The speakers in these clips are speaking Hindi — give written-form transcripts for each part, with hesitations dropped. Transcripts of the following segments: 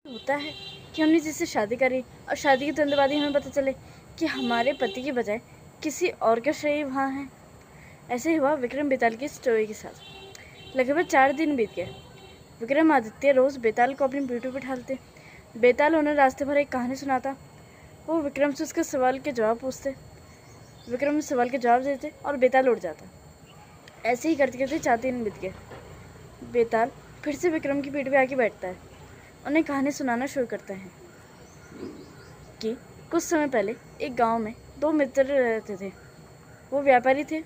होता है कि हमने जिससे शादी करी और शादी के तुरंत बाद ही हमें पता चले कि हमारे पति के बजाय किसी और का शरीर वहाँ है। ऐसे ही हुआ विक्रम बेताल की स्टोरी के साथ। लगभग 4 दिन बीत गए। विक्रम आदित्य रोज बेताल को अपनी पीठ पर बिठाते। बेताल उन्हें रास्ते भर एक कहानी सुनाता। वो विक्रम से उसके सवाल के जवाब पूछते। विक्रम सवाल के जवाब देते और बेताल उड़ जाता। ऐसे ही करते करते 4 दिन बीत गए। बेताल फिर से विक्रम की पीठ पे आके बैठता है। उन्हें कहानी सुनाना शुरू करता है कि कुछ समय पहले एक गांव में 2 मित्र रहते थे। वो व्यापारी थे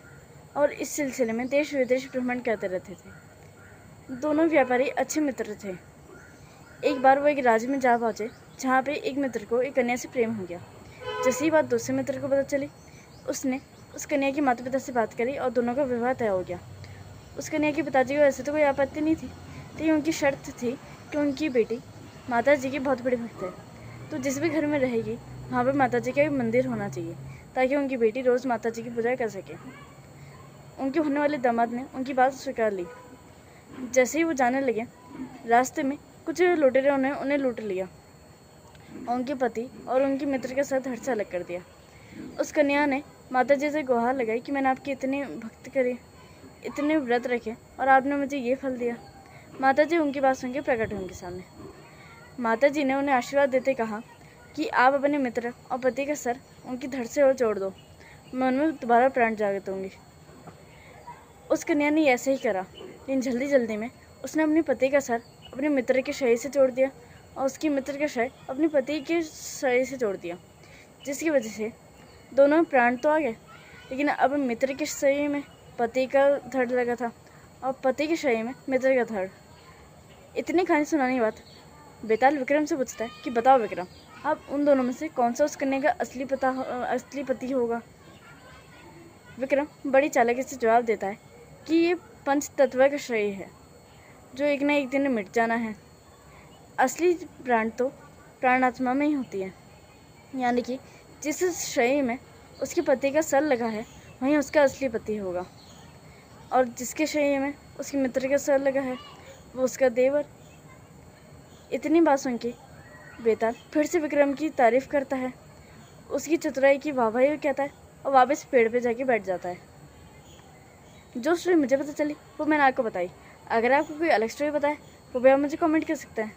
और इस सिलसिले में देश विदेश भ्रमण करते रहते थे। दोनों व्यापारी अच्छे मित्र थे। एक बार वो एक राज्य में जा पहुँचे जहाँ पे एक मित्र को एक कन्या से प्रेम हो गया। जैसी ही बात दूसरे मित्र को पता चली, उसने उस कन्या के माता पिता से बात करी और दोनों का विवाह तय हो गया। उस कन्या के पिताजी को ऐसे तो कोई आपत्ति नहीं थी, लेकिन उनकी शर्त थी कि उनकी बेटी माता जी की बहुत बड़ी भक्त है, तो जिस भी घर में रहेगी वहाँ पर माता जी का एक मंदिर होना चाहिए ताकि उनकी बेटी रोज़ माता जी की पूजा कर सके। उनके होने वाले दामाद ने उनकी बात स्वीकार ली। जैसे ही वो जाने लगे, रास्ते में कुछ लुटेरों ने उन्हें लूट लिया और उनके पति और उनके मित्र के साथ धड़ से अलग कर दिया। उस कन्या ने माता जी से गुहार लगाई कि मैंने आपकी इतनी भक्ति करी, इतने व्रत रखे और आपने मुझे ये फल दिया। माता जी उनकी बात सुन के प्रकट हुई उनके सामने। माता जी ने उन्हें आशीर्वाद देते कहा कि आप अपने मित्र और पति का सर उनकी धड़ से और जोड़ दो, मैं उनमें दोबारा प्राण जागृत होंगी। उस कन्या ने ऐसे ही करा, लेकिन जल्दी जल्दी में उसने अपने पति का सर अपने मित्र के शरीर से जोड़ दिया और उसके मित्र का शरीर अपने पति के शरीर से जोड़ दिया, जिसकी वजह से दोनों में प्राण तो आ गए, लेकिन अब मित्र के शरीर में पति का धड़ लगा था और पति के शरीर में मित्र का धड़। इतनी कहानी सुनाने के बाद बेताल विक्रम से पूछता है कि बताओ विक्रम, अब उन दोनों में से कौन सा उस कन्या का असली पति होगा। विक्रम बड़ी चालाकी से जवाब देता है कि ये पंच तत्व का शरीर है जो एक न एक दिन मिट जाना है। असली प्राण तो प्राणात्मा में ही होती है, यानी कि जिस शरीर में उसके पति का सर लगा है वहीं उसका असली पति होगा, और जिसके शरीर में उसके मित्र का सर लगा है वो उसका देवर। इतनी बात सुन के बेताल फिर से विक्रम की तारीफ करता है, उसकी चतुराई की वाहवाही कहता है और वापस पेड़ पे जाके बैठ जाता है। जो स्टोरी मुझे पता चली वो मैंने आपको बताई। अगर आपको कोई अलग स्टोरी बताए तो भैया मुझे कमेंट कर सकते हैं।